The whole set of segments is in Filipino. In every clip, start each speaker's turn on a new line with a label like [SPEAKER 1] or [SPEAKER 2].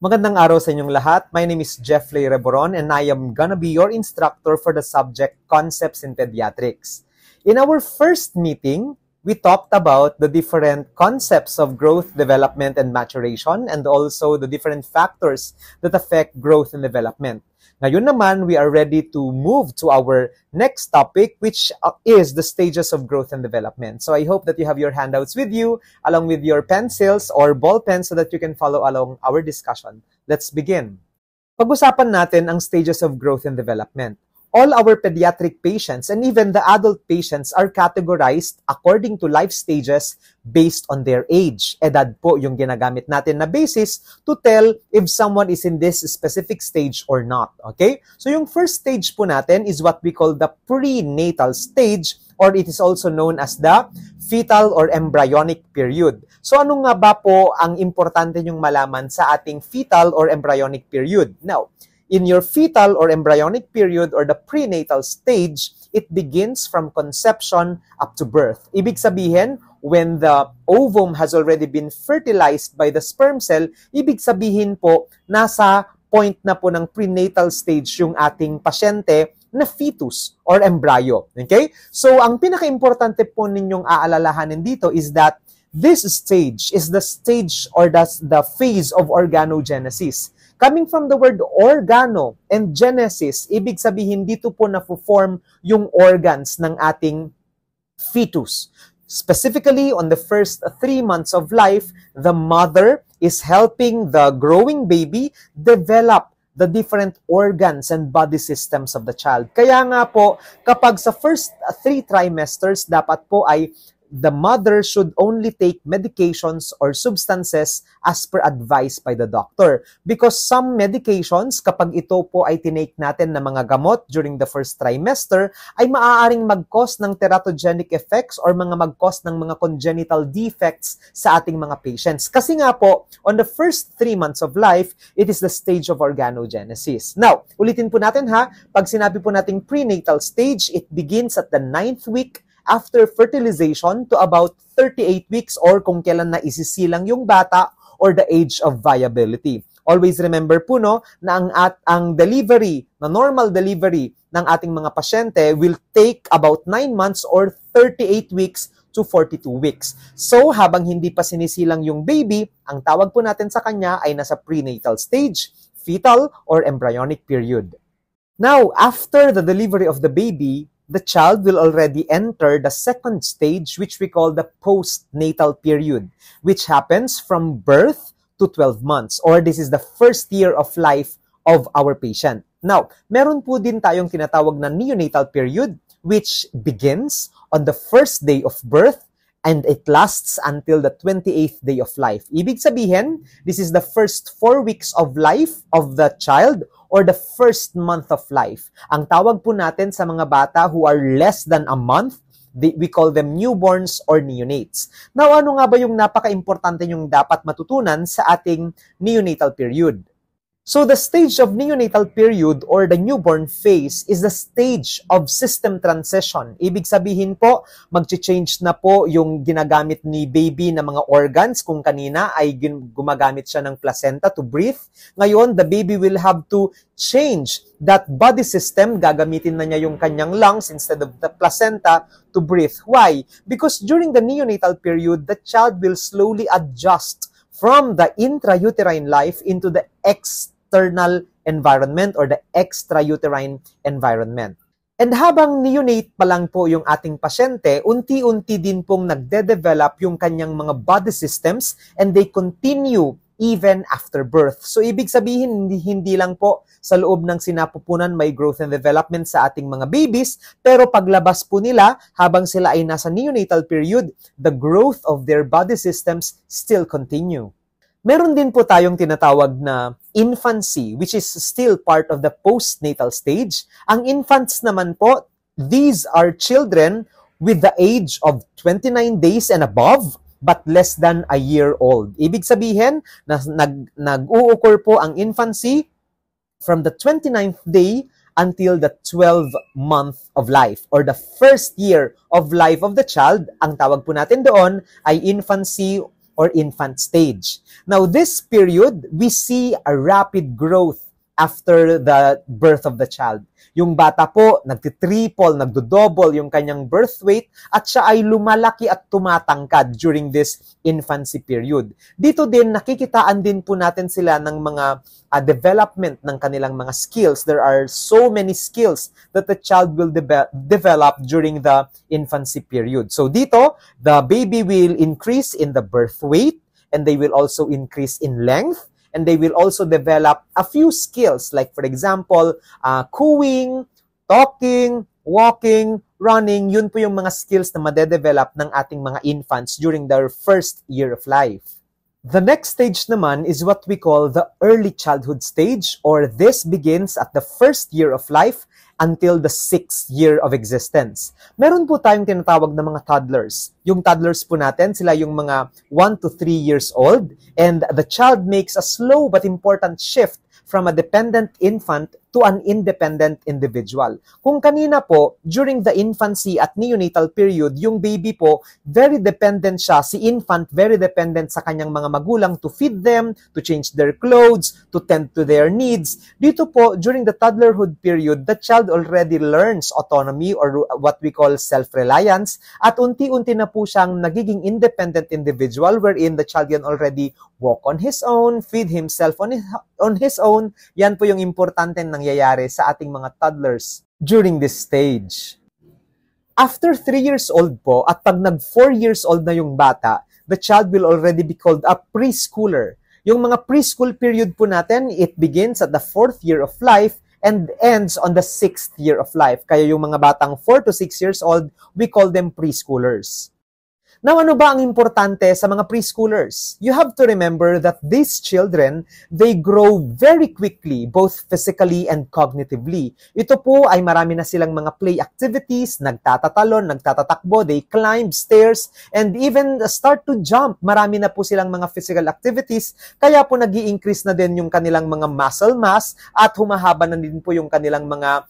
[SPEAKER 1] Magandang araw sa inyong lahat. My name is Jeffrey Reboron and I am gonna be your instructor for the subject Concepts in Pediatrics. In our first meeting, we talked about the different concepts of growth, development, and maturation, and also the different factors that affect growth and development. Ngayon naman, we are ready to move to our next topic, which is the stages of growth and development. So I hope that you have your handouts with you, along with your pencils or ball pens so that you can follow along our discussion. Let's begin. Pag-usapan natin ang stages of growth and development. All our pediatric patients and even the adult patients are categorized according to life stages based on their age. Edad po yung ginagamit natin na basis to tell if someone is in this specific stage or not. Okay? So yung first stage po natin is what we call the prenatal stage, or it is also known as the fetal or embryonic period. So ano nga ba po ang importante nyong malaman sa ating fetal or embryonic period? Now, in your fetal or embryonic period or the prenatal stage, it begins from conception up to birth. Ibig sabihin, when the ovum has already been fertilized by the sperm cell, ibig sabihin po, nasa point na po ng prenatal stage yung ating pasyente na fetus or embryo. Okay? So, ang pinaka-importante po ninyong aalalahanin dito is that this stage is the stage or the phase of organogenesis. Coming from the word organo and genesis, ibig sabihin dito po na-form yung organs ng ating fetus. Specifically, on the first 3 months of life, the mother is helping the growing baby develop the different organs and body systems of the child. Kaya nga po, kapag sa first 3 trimesters, dapat po ay the mother should only take medications or substances as per advice by the doctor. Because some medications, kapag ito po ay tinake natin na mga gamot during the first trimester, ay maaaring mag-cause ng teratogenic effects or mag-cause ng mga congenital defects sa ating mga patients. Kasi nga po, on the first 3 months of life, it is the stage of organogenesis. Now, ulitin po natin ha, pag sinabi po nating prenatal stage, it begins at the 9th week after fertilization to about 38 weeks or kung kailan na isisilang yung bata or the age of viability. Always remember po no, na ang delivery, na normal delivery ng ating mga pasyente will take about 9 months or 38 weeks to 42 weeks. So, habang hindi pa sinisilang yung baby, ang tawag po natin sa kanya ay nasa prenatal stage, fetal or embryonic period. Now, after the delivery of the baby, the child will already enter the second stage, which we call the postnatal period, which happens from birth to 12 months, or this is the first year of life of our patient. Now, meron po din tayong tinatawag na neonatal period, which begins on the first day of birth and it lasts until the 28th day of life. Ibig sabihin, this is the first 4 weeks of life of the child or the first month of life. Ang tawag po natin sa mga bata who are less than a month, we call them newborns or neonates. Now, ano nga ba yung napaka-importante yung dapat matutunan sa ating neonatal period? So, the stage of neonatal period or the newborn phase is the stage of system transition. Ibig sabihin po, mag-change na po yung ginagamit ni baby na mga organs. Kung kanina ay gumagamit siya ng placenta to breathe. Ngayon, the baby will have to change that body system. Gagamitin na niya yung kanyang lungs instead of the placenta to breathe. Why? Because during the neonatal period, the child will slowly adjust from the intrauterine life into the external environment or the extrauterine environment. And habang neonate pa lang po yung ating pasyente, unti-unti din pong nagde-develop yung kanyang mga body systems and they continue even after birth. So, ibig sabihin, hindi lang po sa loob ng sinapupunan may growth and development sa ating mga babies, pero paglabas po nila, habang sila ay nasa neonatal period, the growth of their body systems still continue. Meron din po tayong tinatawag na infancy, which is still part of the postnatal stage. Ang infants naman po, these are children with the age of 29 days and above, but less than a year old. Ibig sabihin, nag-u-occur po ang infancy from the 29th day until the 12th month of life or the first year of life of the child. Ang tawag po natin doon ay infancy or infant stage. Now, this period, we see a rapid growth after the birth of the child. Yung bata po, nagtitriple, nagdodouble yung kanyang birth weight at siya ay lumalaki at tumatangkad during this infancy period. Dito din, nakikitaan din po natin sila ng mga development ng kanilang mga skills. There are so many skills that the child will develop during the infancy period. So dito, the baby will increase in the birth weight and they will also increase in length. And they will also develop a few skills like, for example, cooing, talking, walking, running. Yun po yung mga skills na madedevelop ng ating mga infants during their first year of life. The next stage naman is what we call the early childhood stage, or this begins at the first year of life until the 6th year of existence. Meron po tayong tinatawag na mga toddlers. Yung toddlers po natin, sila yung mga 1 to 3 years old, and the child makes a slow but important shift from a dependent infant to an independent individual. Kung kanina po, during the infancy at neonatal period, yung baby po, very dependent siya, si infant, very dependent sa kanyang mga magulang to feed them, to change their clothes, to tend to their needs. Dito po, during the toddlerhood period, the child already learns autonomy or what we call self-reliance, at unti-unti na po siyang nagiging independent individual wherein the child can already walk on his own, feed himself on his own. Yan po yung importante nangyayari sa ating mga toddlers during this stage. After 3 years old po, at pag nag 4 years old na yung bata, the child will already be called a preschooler. Yung mga preschool period po natin, it begins at the 4th year of life and ends on the 6th year of life. Kaya yung mga batang 4 to 6 years old, we call them preschoolers. Now, ano ba ang importante sa mga preschoolers? You have to remember that these children, they grow very quickly, both physically and cognitively. Ito po ay marami na silang mga play activities, nagtatatalon, nagtatatakbo, they climb stairs, and even start to jump. Marami na po silang mga physical activities, kaya po nag-i-increase na din yung kanilang mga muscle mass at humahaba na din po yung kanilang mga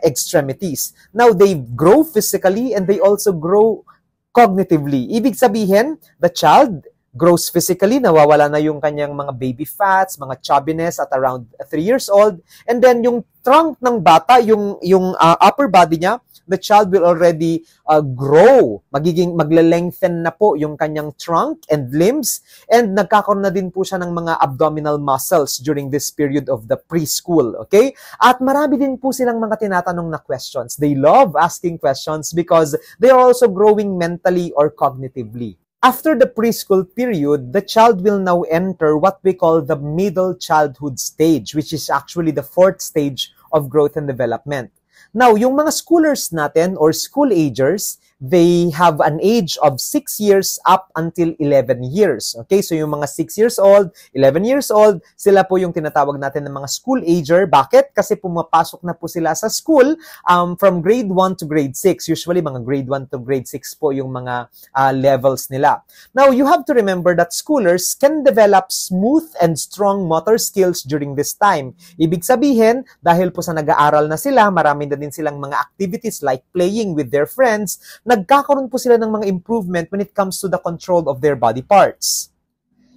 [SPEAKER 1] extremities. Now, they grow physically and they also grow cognitively. Ibig sabihin, the child grows physically, nawawala na yung kanyang mga baby fats, mga chubbiness at around 3 years old. And then yung trunk ng bata, yung upper body niya, the child will already grow. Magle-lengthen na po yung kanyang trunk and limbs. And nagkakaroon na din po siya ng mga abdominal muscles during this period of the preschool. Okay? At marami din po silang mga tinatanong na questions. They love asking questions because they are also growing mentally or cognitively. After the preschool period, the child will now enter what we call the middle childhood stage, which is actually the 4th stage of growth and development. Now, yung mga schoolers natin or school-agers, they have an age of 6 years up until 11 years. Okay, so yung mga 6 years old, 11 years old, sila po yung tinatawag natin ng mga school-ager. Bakit? Kasi pumapasok na po sila sa school from grade 1 to grade 6. Usually, mga grade 1 to grade 6 po yung mga levels nila. Now, you have to remember that schoolers can develop smooth and strong motor skills during this time. Ibig sabihin, dahil po sa nag-aaral na sila, marami na din silang mga activities like playing with their friends, nagkakaroon po sila ng mga improvement when it comes to the control of their body parts.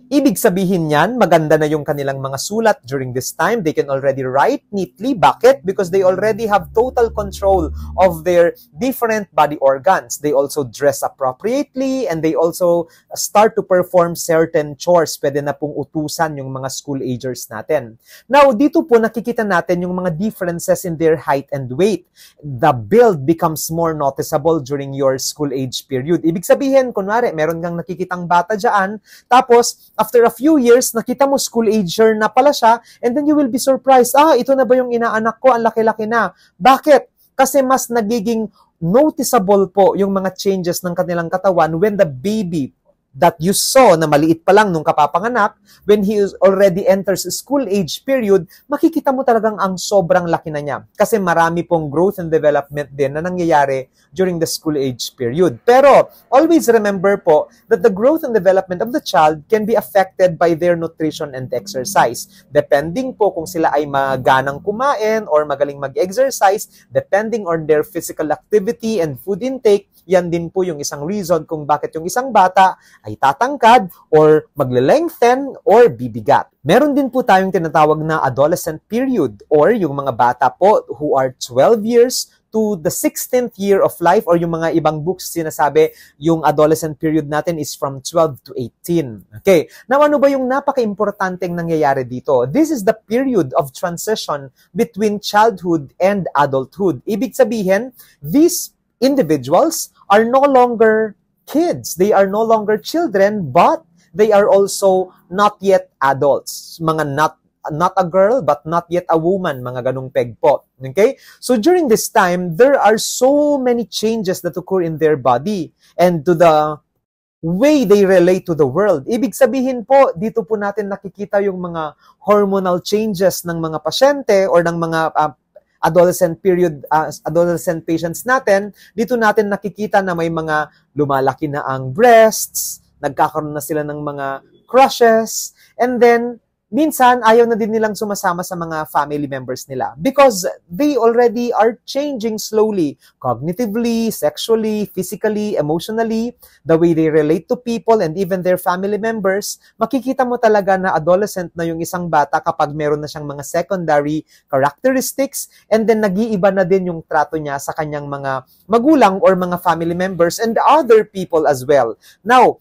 [SPEAKER 1] Ibig sabihin niyan, maganda na yung kanilang mga sulat during this time. They can already write neatly. Bakit? Because they already have total control of their different body organs. They also dress appropriately and they also start to perform certain chores. Pwede na pong utusan yung mga school-agers natin. Now, dito po nakikita natin yung mga differences in their height and weight. The build becomes more noticeable during your school age period. Ibig sabihin, kunwari, meron kang nakikitang bata dyan, tapos, after a few years, nakita mo school-ager na pala siya, and then you will be surprised, ito na ba yung inaanak ko? Ang laki-laki na. Bakit? Kasi mas nagiging noticeable po yung mga changes ng kanilang katawan when the baby that you saw na maliit pa lang nung kapapanganak, when he already enters school age period, makikita mo talagang ang sobrang laki na niya. Kasi marami pong growth and development din na nangyayari during the school age period. Pero, always remember po that the growth and development of the child can be affected by their nutrition and exercise. Depending po kung sila ay maganang kumain or magaling mag-exercise, depending on their physical activity and food intake, yan din po yung isang reason kung bakit yung isang bata ay tatangkad or magle-lengthen or bibigat. Meron din po tayong tinatawag na adolescent period or yung mga bata po who are 12 years to the 16th year of life, or yung mga ibang books sinasabi yung adolescent period natin is from 12 to 18. Okay. Now, ano ba yung napaka-importanteng nangyayari dito? This is the period of transition between childhood and adulthood. Ibig sabihin, these individuals are no longer kids. They are no longer children, but they are also not yet adults. Mga not a girl, but not yet a woman, mga ganung peg po. Okay? So during this time, there are so many changes that occur in their body and to the way they relate to the world. Ibig sabihin po, dito po natin nakikita yung mga hormonal changes ng mga pasyente or ng mga adolescent patients natin. Dito natin nakikita na may mga lumalaki na ang breasts, nagkakaroon na sila ng mga crushes, and then minsan, ayaw na din nilang sumasama sa mga family members nila because they already are changing slowly, cognitively, sexually, physically, emotionally, the way they relate to people and even their family members. Makikita mo talaga na adolescent na yung isang bata kapag meron na siyang mga secondary characteristics and then nag-iiba na din yung trato niya sa kanyang mga magulang or mga family members and other people as well. Now,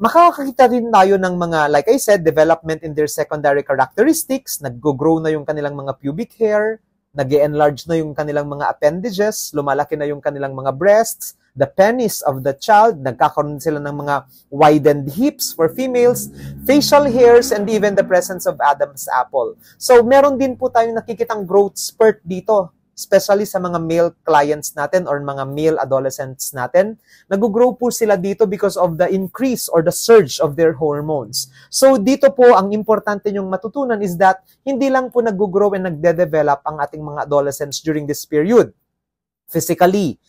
[SPEAKER 1] makakakita rin tayo ng mga, like I said, development in their secondary characteristics, nag-grow na yung kanilang mga pubic hair, nag-enlarge na yung kanilang mga appendages, lumalaki na yung kanilang mga breasts, the penis of the child, nagkakaroon sila ng mga widened hips for females, facial hairs, and even the presence of Adam's apple. So, meron din po tayong nakikitang growth spurt dito, especially sa mga male clients natin or mga male adolescents natin. Nag-grow po sila dito because of the increase or the surge of their hormones. So dito po, ang importante nyong matutunan is that hindi lang po nag-grow and nagde-develop ang ating mga adolescents during this period. Physically,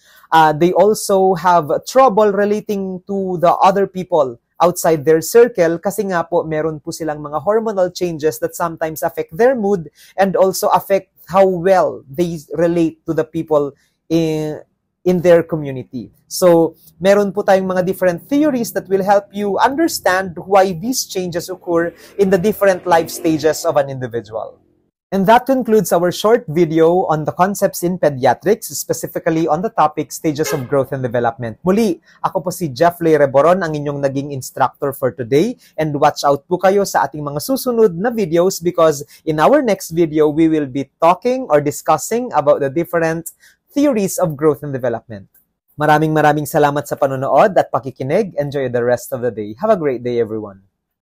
[SPEAKER 1] they also have trouble relating to the other people outside their circle kasi nga po meron po silang mga hormonal changes that sometimes affect their mood and also affect how well they relate to the people in their community. So, meron po tayong mga different theories that will help you understand why these changes occur in the different life stages of an individual. And that concludes our short video on the concepts in pediatrics, specifically on the topic stages of growth and development. Muli, ako po si Jeffley Reboron, ang inyong naging instructor for today. And watch out po kayo sa ating mga susunod na videos because in our next video, we will be talking or discussing about the different theories of growth and development. Maraming salamat sa panonood at pakikinig. Enjoy the rest of the day. Have a great day, everyone.